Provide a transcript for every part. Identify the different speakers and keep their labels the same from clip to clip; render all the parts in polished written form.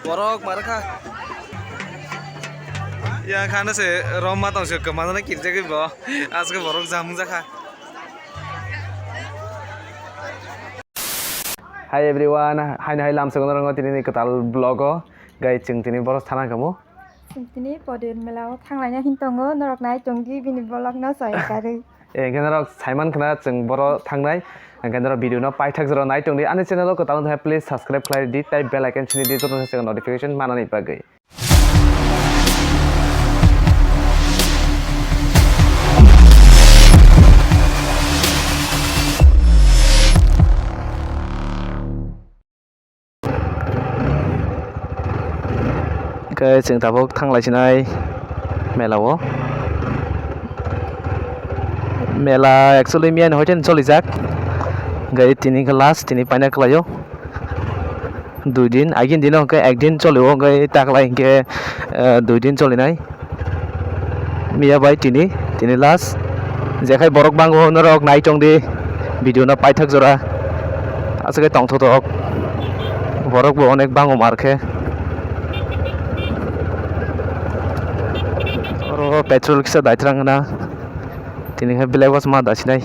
Speaker 1: borok marka ya khana se roma tong se kamana na kirje ke bo aske borok jamu jakha. Hi everyone, hai lam se gonor tini ketal blogo gai chung tini boros thana kamu.
Speaker 2: Sini podin melau thanglanya hintongo norok nai chonggi bini bolak no sai kari.
Speaker 1: Kenarok Simon kana chung boro thangnai kenarok video no pai thak jero nai tongdi ani channel ko taun please subscribe khlai di type bell icon chini di joto se notification manani pagai. Cái trường tập thăng lại trên này mẹ là bố mẹ là actually miền hồi trên solid jack cái tini class tini paina kelayo 2 দিন আগin দিন cái একদিন চলিব cái tak lại cái 2 দিন চলি নাই মিয়া by tini last যেখাই বরক বাঙ্গো নরক নাই টং দি ভিডিও না পাই থাক জরা আজকে টং থক বরক বো অনেক বাঙ্গো মারখে petrol kisa daitrang na tini hai black was ma dasinai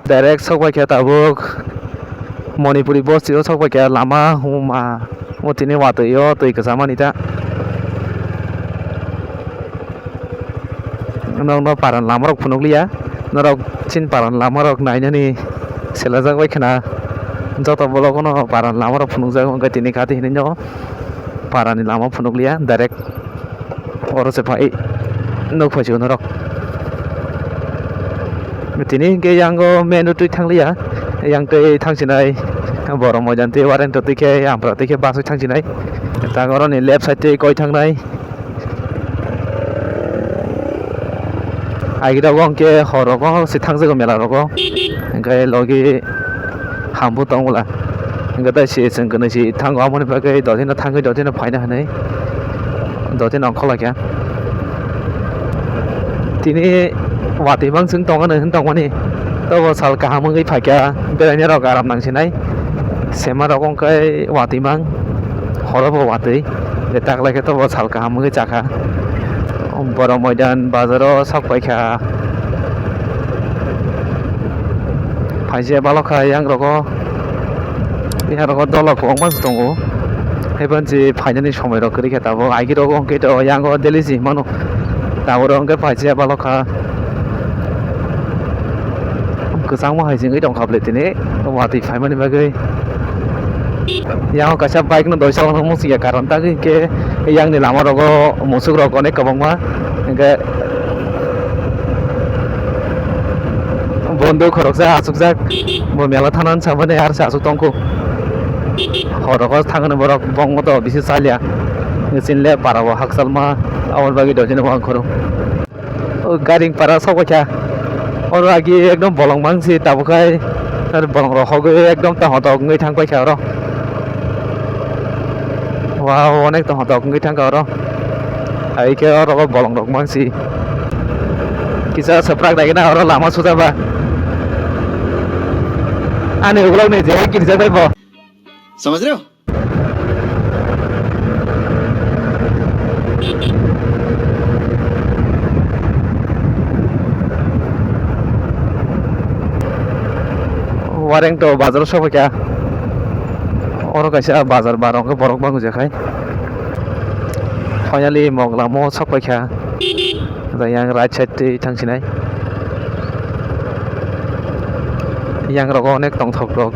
Speaker 1: direct sokbai kya tabuk Manipuri boss yo sokbai kya lama huma mo tini wa to yo to ikasama nita no paran lama rok phunuk liya norok chin paran lama rok naina ni selajak bai khana joto bolok no paran lama rok phunuk jak ga tini khati hinin jo parani lama phunuk liya direct oro se pai no phachu norok tini ke yango menu tu thanglia yang te thangsinai boro mojan te waren to tike ampra tike basu thangsinai ta goro ni left side te koi thangnai agira gong ke horogo se thangjago mela rogo kai logi hambu tongula ngata se sengkene si thang amoni pakai dodina thangai dodina phaina hanai dodina khola kya tini wati bang sing tong ane tong wani to sal ka hamung kai phakya beranya rok aram nang sinai sema rokong kai wati bang horobo wati letak leke to sal ka hamung kai chakha boro moidan bazaro sok paikha phaije balokha yang rogo bihar rogo dolok ong bang tongo heban ji phainani somoi rok kri khetabo aigi rogo ongke to yango delisi mano tawro ongke phaije balokha kesang mah haising dong khable tini wati phaimani bagai yang kaisa bike no doisal no musia karon ta ke yang ni lama rogo musuk rogo ne kabangma ke বন্ধু খরকজা আসুকজাক bo mela thanan sabane ar sa asuk tongku horogo thangane borok bongmoto bisi salia sinle parabo haksalma awal bagi dojene bang khoro garing para sokha oro agi ekdom bolong mangsi tabukai tar bolong ro hoge ekdom ta hotok ngai thang pai kharo wow onek ta hotok ngai thang kharo ai ke oro bolong rok mangsi kisa saprak dai na oro lama suda ba ane uglok ne je kirja bai bo
Speaker 3: समझ रहे हो
Speaker 1: wareng to bazar sofa kya oro kaisa bazar barong ke borok bangu jakai finally mogla mo sofa kya da yang right side te thangsinai yang rogo onek tongthok rok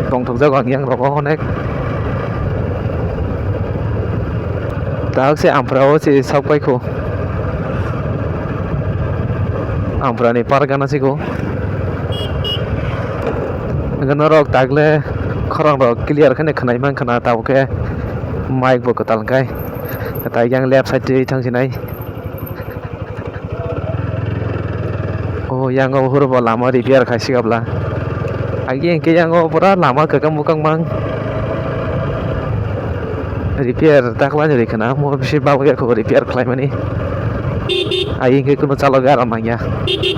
Speaker 1: tongthok jago yang rogo onek tak se amprao se sokai ko amprani pargana siko norok tagle khorang rok clear khane khnai man khana tabuke mic bo katal kai tai yang left side te thangsinai o yang o hurbo lama repair khaisi gabla agi ke yang o pura lama kakam bukang mang repair takla ni khana mo bisi babu ke ko repair khlai mani ai ke kuno chalo gar amanya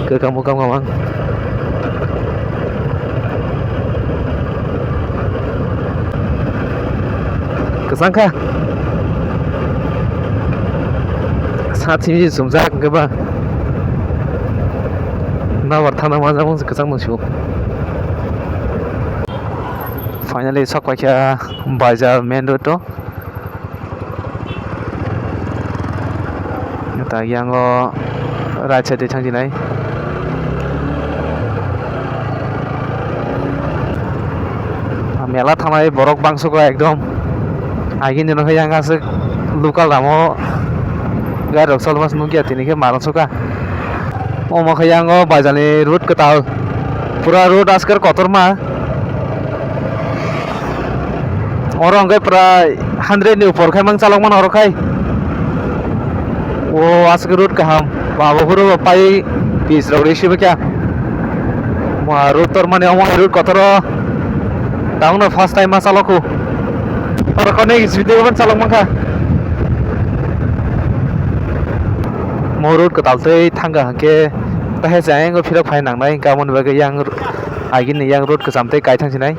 Speaker 1: kakam bukang mang kesangka saat ini sumjak geba nawar thana ma jamong kesang mangsu finally sokwaikya baja main road to ta yango right side thangjinai mela thanai borok bangsoko ekdom agin dino yang asik lokal ramo gari rok solmas nugia tini ke marang soka omo khayango bajani road ketal pura road askar kotor ma orang kai pra 100 ni upor khai mang chalok man oro khai o askar road kaham babo puro pai pis rok resi kya ma road tor mane omo road kotor down na first time ma chaloko oro kone video ban chalok mangka mo road ketal tei thangga hangke tahe jang go phirak phai nangnai gamon baga yang agin yang road ke samtai kai thangsinai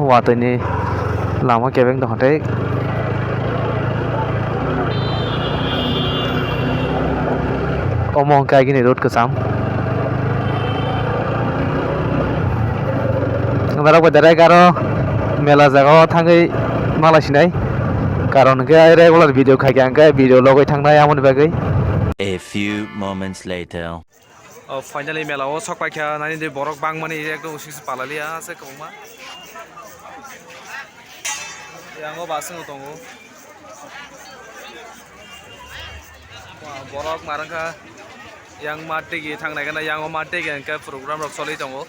Speaker 1: watoi ni lama kebeng dong tei omong kai gini road ke sam ngarok badare karo mela jaga thangai malasinai karon ke regular video khai ke video logoi thangnai amon bagai
Speaker 3: A few moments later.
Speaker 1: Finally mela o sokpai kya nani de borok bang mani ekdom usis palali ase kongma yango basung tongo borok marangka yang mate gi thangnai kana yang o mate gi ka program rok solai tongo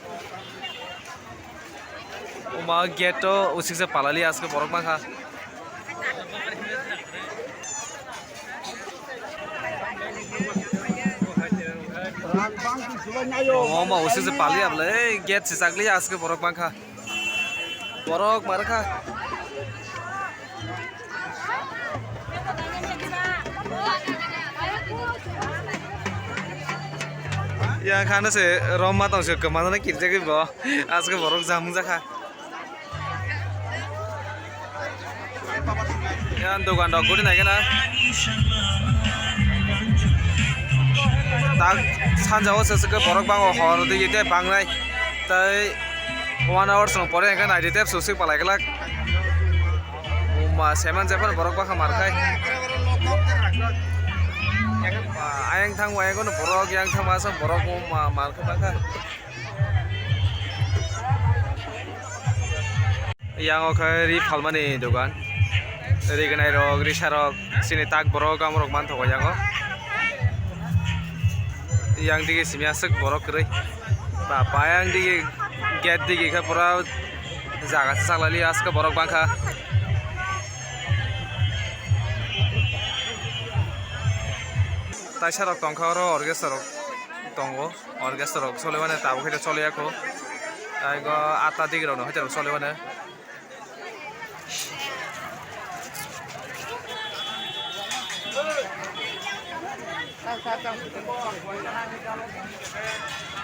Speaker 1: oma gate to usis palali aske borok mangka oh mau usis pali able gate sisakli aske borok mangka borok marangka yang kana se Roma tong se kemana kirja ke bo aske borok jamung jaka yang dogan dok gudi nai kana tak sanjao se ke borok bang hor de yete bang nai tai 1 hour song pore kana ide tep susik palai kelak uma seman sepan borok bang kamar kai ayang thang wayang kono borok yang thang masam borok mar ka baka yang okai ri phalmani dogan ri ganai rok ri sarok sini tak borok amrok man thogo yang yang dige simya sek borok krei ba payang dige gate dige kha pura jaga salali aska borok bangkha taisa rok tongkha ro orchestra rok tongo orchestra rok solebane tabo khete chole ako aigo ata dige rok no hete rok solebane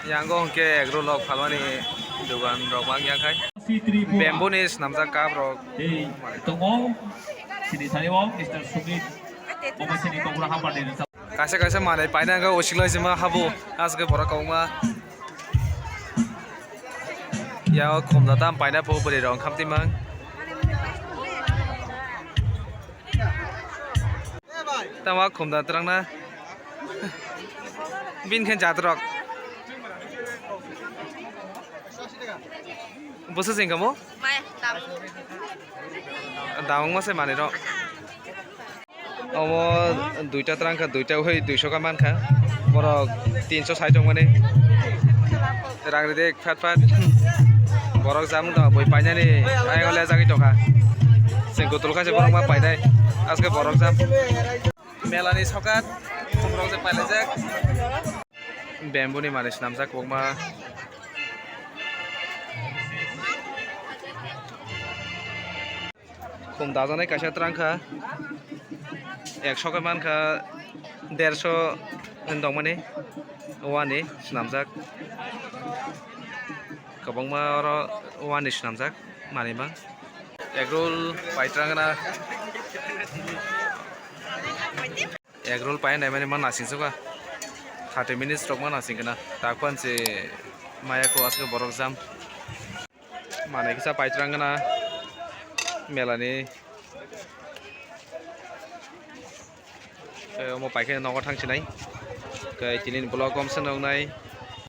Speaker 1: yang gong ke agro lok phalmani dogan rok mang yang khai bamboo ni namjak kap rok
Speaker 4: tongo sini sani wong Mr. Sumit omo sini kongura hamar de
Speaker 1: kaisa kaisa manai paina ga osikla jima habu aske bora kauma ya khomda tam paina po bori rong khamti mang tama khomda trangna bin khen jatrok bosa sing kamo
Speaker 5: mai
Speaker 1: damong mase mane ro omo duita trangka duita hoi 200 ka mankha borok 360 tong mane rang ride phat phat borok jamung to boi painani aigole jagi toka sing kutul kha se borok ma painai aske borok jam melani sokat khumrok je pailajak bamboo ni manis namjak kokma khum dajanai kaisa trangka 100 ka mankha 150 dong mane wani namjak kabangma oro वानि नामजाक मानिबा एगरल पाइत्रांगना एगरल पाइ नाय माने मा नासिंसोका 30 minutes rok ma nasingna takwan se maya ko aske borok jam mane kisa paitrangna melani omo paike nogo thangsinai kai tinin blog kom senong nai